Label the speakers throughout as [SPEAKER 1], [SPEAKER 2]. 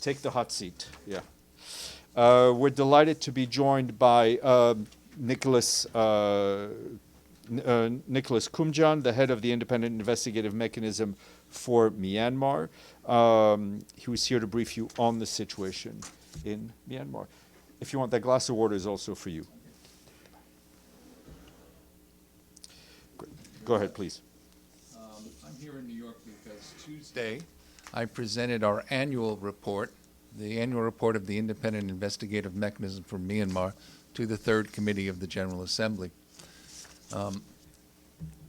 [SPEAKER 1] take the hot seat. Yeah. We're delighted to be joined by Nicholas Koumjian, the head of the Independent Investigative Mechanism for Myanmar. He was here to brief you on the situation in Myanmar. If you want, that glass of water is also for you. Go ahead, please.
[SPEAKER 2] I'm here in New York because Tuesday I presented our annual report, the annual report of the Independent Investigative Mechanism for Myanmar, to the Third Committee of the General Assembly.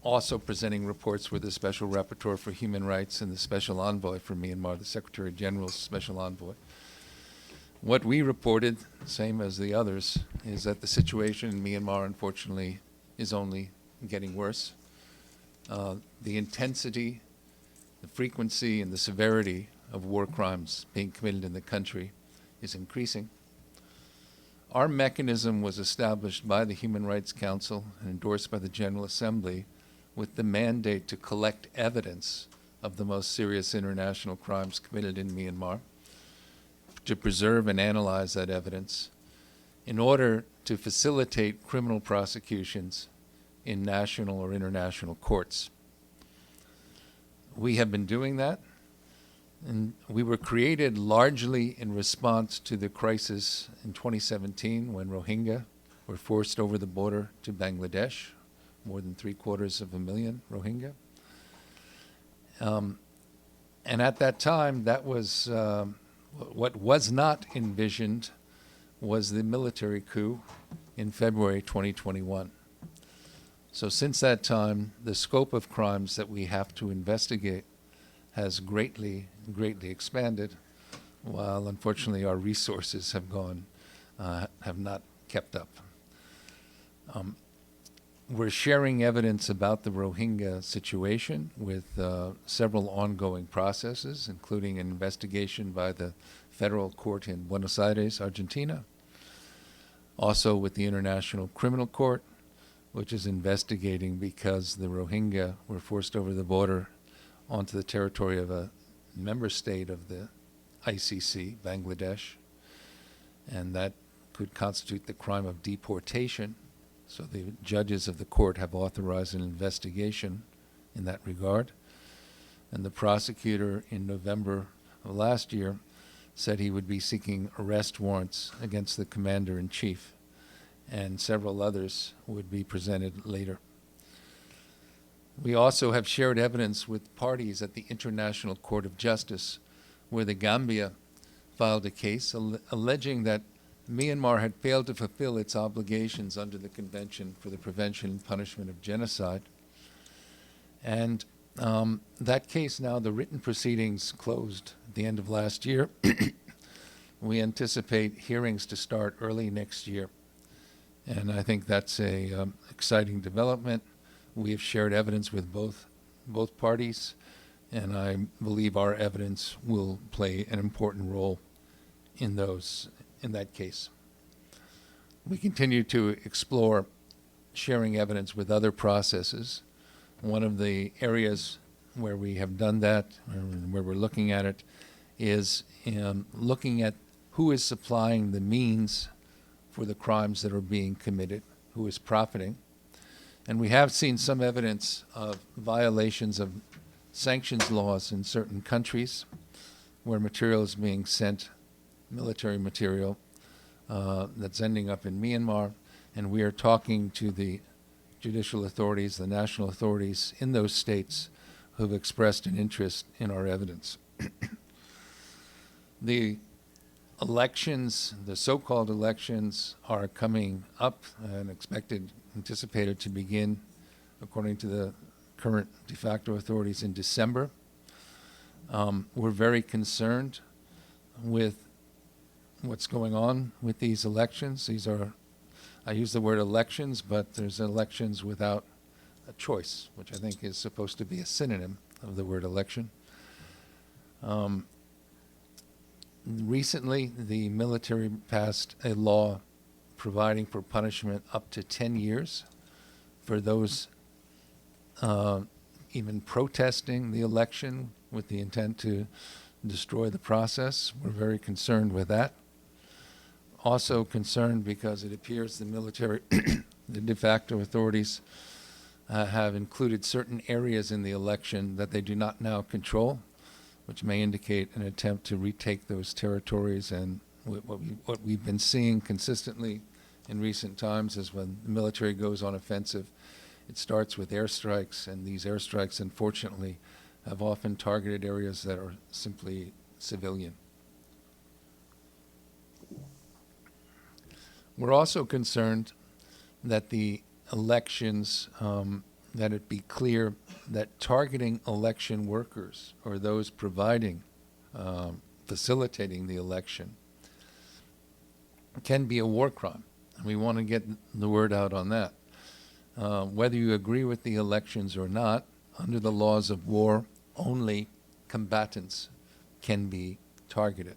[SPEAKER 2] Also presenting reports were the Special Rapporteur for Human Rights and the Special Envoy for Myanmar, the Secretary General's Special Envoy. What we reported, same as the others, is that the situation in Myanmar, unfortunately, is only getting worse. The intensity, the frequency, and the severity of war crimes being committed in the country is increasing. Our mechanism was established by the Human Rights Council and endorsed by the General Assembly with the mandate to collect evidence of the most serious international crimes committed in Myanmar, to preserve and analyze that evidence in order to facilitate criminal prosecutions in national or international courts. We have been doing that, and we were created largely in response to the crisis in 2017 when Rohingya were forced over the border to Bangladesh, more than 750,000 Rohingya. And at that time, that was what was not envisioned was the military coup in February 2021. So since that time, the scope of crimes that we have to investigate has greatly expanded, while unfortunately our resources have not kept up. We're sharing evidence about the Rohingya situation with several ongoing processes, including an investigation by the federal court in Buenos Aires, Argentina, also with the International Criminal Court, which is investigating because the Rohingya were forced over the border onto the territory of a member state of the ICC, Bangladesh, and that could constitute the crime of deportation. So the judges of the court have authorized an investigation in that regard. And the prosecutor in November of last year said he would be seeking arrest warrants against the commander-in-chief, and several others would be presented later. We also have shared evidence with parties at the International Court of Justice, where the Gambia filed a case alleging that Myanmar had failed to fulfill its obligations under the Convention for the Prevention and Punishment of Genocide. And that case now, the written proceedings closed at the end of last year. We anticipate hearings to start early next year. And I think that's a exciting development. We have shared evidence with both parties, and I believe our evidence will play an important role in that case. We continue to explore sharing evidence with other processes. One of the areas where we have done that, where we're looking at it, is looking at who is supplying the means for the crimes that are being committed, who is profiting. And we have seen some evidence of violations of sanctions laws in certain countries where material is being sent, military material, that's ending up in Myanmar. And we are talking to the judicial authorities, the national authorities in those states who have expressed an interest in our evidence. The elections, the so-called elections, are coming up and anticipated to begin, according to the current de facto authorities, in December. We're very concerned with what's going on with these elections. These are, I use the word elections, but there's elections without a choice, which I think is supposed to be a synonym of the word election. Recently, the military passed a law providing for punishment up to 10 years for those even protesting the election with the intent to destroy the process. We're very concerned with that. Also concerned because it appears the military, the de facto authorities, have included certain areas in the election that they do not now control, which may indicate an attempt to retake those territories. And what we've been seeing consistently in recent times is when the military goes on offensive, it starts with airstrikes, and these airstrikes, unfortunately, have often targeted areas that are simply civilian. We're also concerned that the elections, that it be clear that targeting election workers or those providing, facilitating the election can be a war crime. And we want to get the word out on that. Whether you agree with the elections or not, under the laws of war, only combatants can be targeted.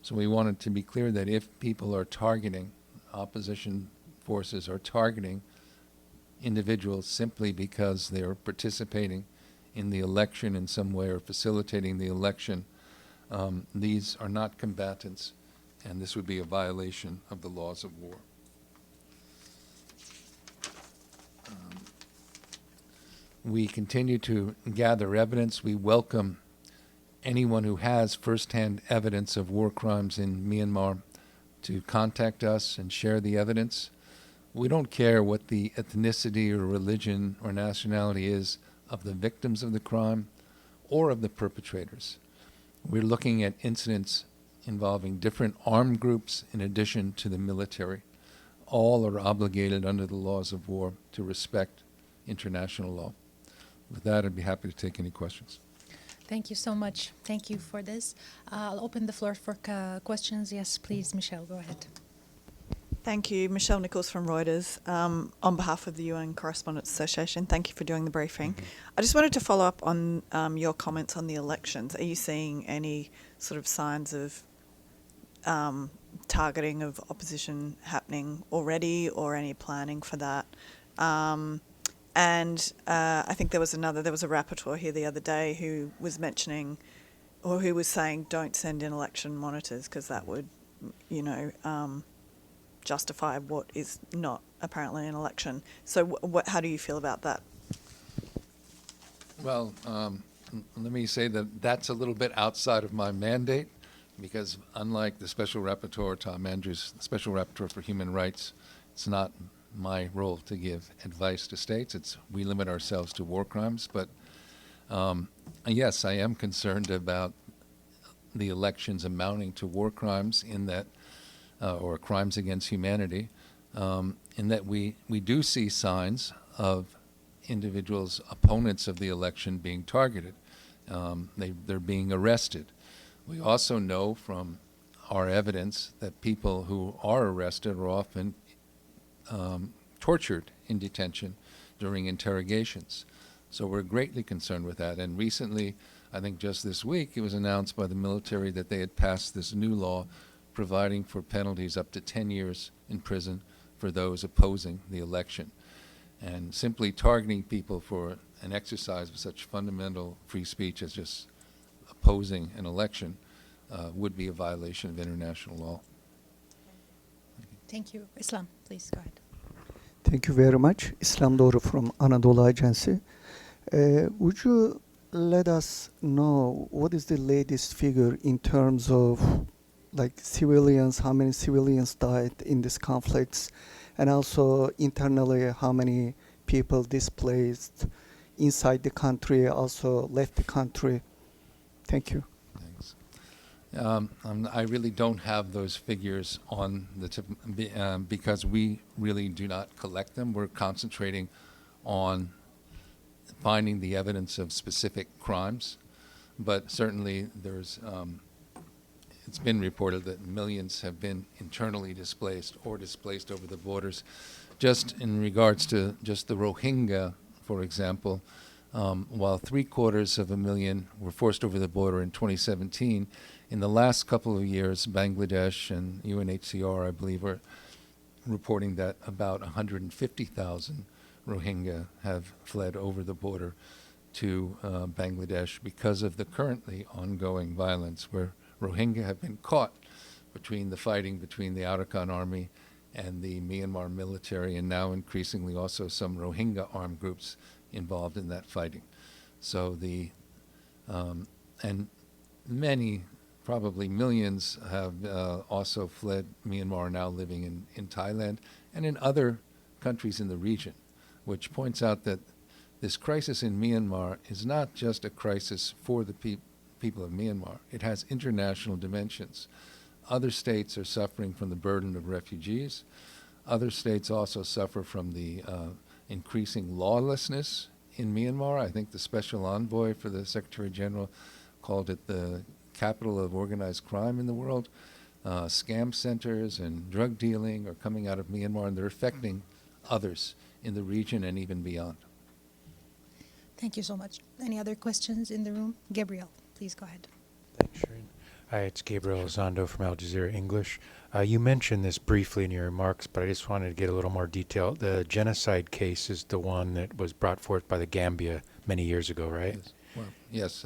[SPEAKER 2] So we want it to be clear that if people are targeting, opposition forces are targeting individuals simply because they're participating in the election in some way or facilitating the election, these are not combatants, and this would be a violation of the laws of war. We continue to gather evidence. We welcome anyone who has firsthand evidence of war crimes in Myanmar to contact us and share the evidence. We don't care what the ethnicity or religion or nationality is of the victims of the crime or of the perpetrators. We're looking at incidents involving different armed groups in addition to the military. All are obligated under the laws of war to respect international law. With that, I'd be happy to take any questions.
[SPEAKER 3] Thank you so much. Thank you for this. I'll open the floor for questions. Yes, please, Michelle, go ahead.
[SPEAKER 4] Thank you. Michelle Nichols from Reuters. On behalf of the UN Correspondents Association, thank you for doing the briefing. I just wanted to follow up on your comments on the elections. Are you seeing any sort of signs of targeting of opposition happening already, or any planning for that? And I think there was a rapporteur here the other day who was mentioning, or who was saying, don't send in election monitors because that would, justify what is not apparently an election. So how do you feel about that?
[SPEAKER 2] Well, let me say that that's a little bit outside of my mandate, because unlike the Special Rapporteur, Tom Andrews, the Special Rapporteur for Human Rights, it's not my role to give advice to states. We limit ourselves to war crimes. But yes, I am concerned about the elections amounting to war crimes in that, or crimes against humanity, in that we do see signs of individuals, opponents of the election, being targeted. They're being arrested. We also know from our evidence that people who are arrested are often tortured in detention during interrogations. So we're greatly concerned with that. And recently, I think just this week, it was announced by the military that they had passed this new law providing for penalties up to 10 years in prison for those opposing the election. And simply targeting people for an exercise of such fundamental free speech as just opposing an election would be a violation of international law.
[SPEAKER 3] Thank you. Islam, please go ahead.
[SPEAKER 5] Thank you very much. Islam Doğru from Anadolu Agency. Would you let us know what is the latest figure in terms of civilians, how many civilians died in these conflicts, and also internally how many people displaced inside the country, also left the country? Thank you.
[SPEAKER 2] Thanks. I really don't have those figures on the tip, because we really do not collect them. We're concentrating on finding the evidence of specific crimes, but certainly there's it's been reported that millions have been internally displaced or displaced over the borders. Just in regards to just the Rohingya, for example, while 750,000 were forced over the border in 2017, in the last couple of years, Bangladesh and UNHCR, I believe, are reporting that about 150,000 Rohingya have fled over the border to Bangladesh because of the currently ongoing violence, where Rohingya have been caught between the fighting between the Arakan army and the Myanmar military, and now increasingly also some Rohingya armed groups involved in that fighting. So and many, probably millions, have also fled Myanmar, now living in Thailand and in other countries in the region, which points out that this crisis in Myanmar is not just a crisis for the people of Myanmar. It has international dimensions. Other states are suffering from the burden of refugees. Other states also suffer from the increasing lawlessness in Myanmar. I think the special envoy for the Secretary General called it the capital of organized crime in the world. Scam centers and drug dealing are coming out of Myanmar, and they're affecting others in the region and even beyond.
[SPEAKER 3] Thank you so much. Any other questions in the room? Gabriel, please go ahead.
[SPEAKER 6] Thanks, Shireen. Hi, it's Gabriel Zondo from Al Jazeera English. You mentioned this briefly in your remarks, but I just wanted to get a little more detail. The genocide case is the one that was brought forth by the Gambia many years ago, right?
[SPEAKER 2] Yes. Well, yes,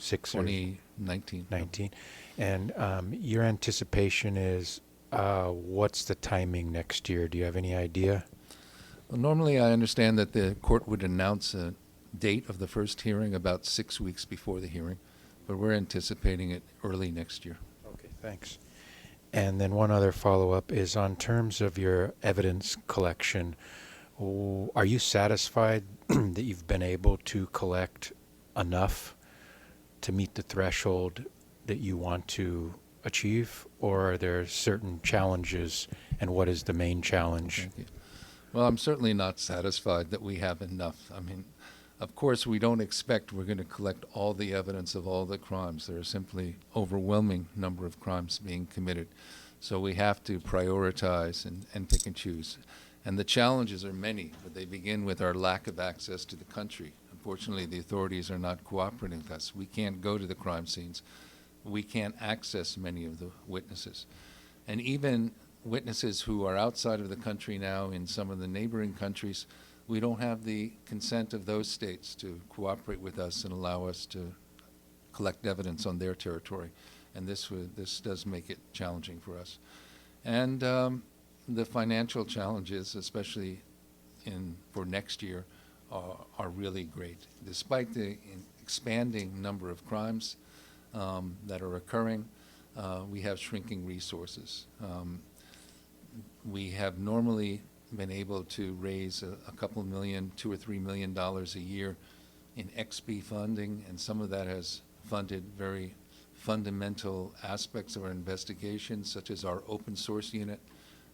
[SPEAKER 6] 2019.
[SPEAKER 2] 19.
[SPEAKER 6] And your anticipation is, what's the timing next year? Do you have any idea?
[SPEAKER 2] Well, normally I understand that the court would announce a date of the first hearing about 6 weeks before the hearing, but we're anticipating it early next year.
[SPEAKER 6] Okay, thanks. And then one other follow-up is on terms of your evidence collection, are you satisfied that you've been able to collect enough to meet the threshold that you want to achieve, or are there certain challenges, and what is the main challenge?
[SPEAKER 2] Thank you. Well, I'm certainly not satisfied that we have enough. I mean, of course, we don't expect we're going to collect all the evidence of all the crimes. There are simply overwhelming number of crimes being committed. So we have to prioritize and pick and choose. And the challenges are many, but they begin with our lack of access to the country. Unfortunately, the authorities are not cooperating with us. We can't go to the crime scenes. We can't access many of the witnesses. And even witnesses who are outside of the country now in some of the neighboring countries, we don't have the consent of those states to cooperate with us and allow us to collect evidence on their territory. And this does make it challenging for us. And the financial challenges, especially for next year, are really great. Despite the expanding number of crimes that are occurring, we have shrinking resources. We have normally been able to raise a couple million, $2 or $3 million a year in XP funding, and some of that has funded very fundamental aspects of our investigation, such as our open source unit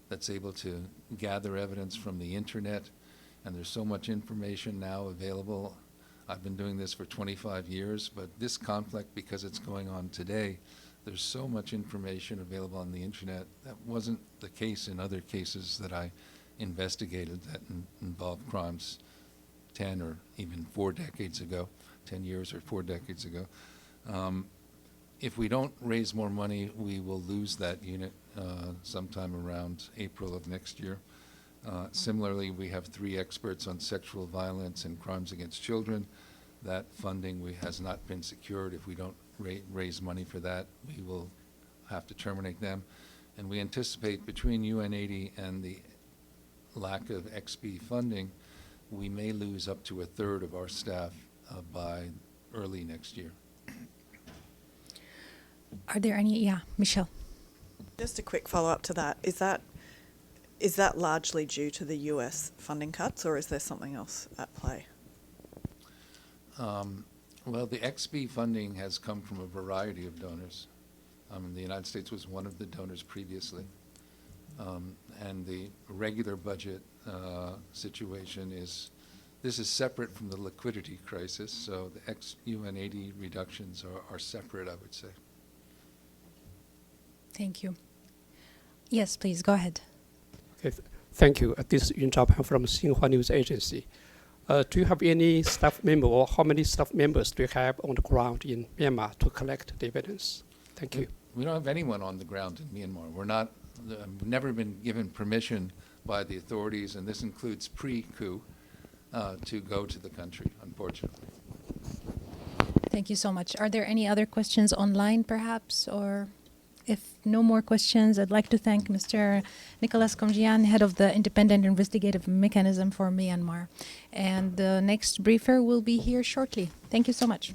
[SPEAKER 2] that's able to gather evidence from the internet. And there's so much information now available. I've been doing this for 25 years, but this conflict, because it's going on today, there's so much information available on the internet. That wasn't the case in other cases that I investigated that involved crimes 10 or even 4 decades ago, 10 years or 4 decades ago. If we don't raise more money, we will lose that unit sometime around April of next year. Similarly, we have 3 experts on sexual violence and crimes against children. That funding has not been secured. If we don't raise money for that, we will have to terminate them. And we anticipate between UN80 and the lack of XP funding, we may lose up to 1/3 of our staff by early next year.
[SPEAKER 3] Are there any? Yeah, Michelle.
[SPEAKER 4] Just a quick follow-up to that. Is that largely due to the US funding cuts, or is there something else at play?
[SPEAKER 2] Well, the XP funding has come from a variety of donors. The United States was one of the donors previously. And the regular budget situation this is separate from the liquidity crisis, so the UN80 reductions are separate, I would say.
[SPEAKER 3] Thank you. Yes, please, go ahead.
[SPEAKER 7] Okay, thank you. This is Yun Zhaopan from Xinhua News Agency. Do you have any staff member, or how many staff members do you have on the ground in Myanmar to collect the evidence? Thank you.
[SPEAKER 2] We don't have anyone on the ground in Myanmar. We've never been given permission by the authorities, and this includes pre-coup, to go to the country, unfortunately.
[SPEAKER 3] Thank you so much. Are there any other questions online, perhaps? Or if no more questions, I'd like to thank Mr. Nicholas Koumjian, head of the Independent Investigative Mechanism for Myanmar. And the next briefer will be here shortly. Thank you so much.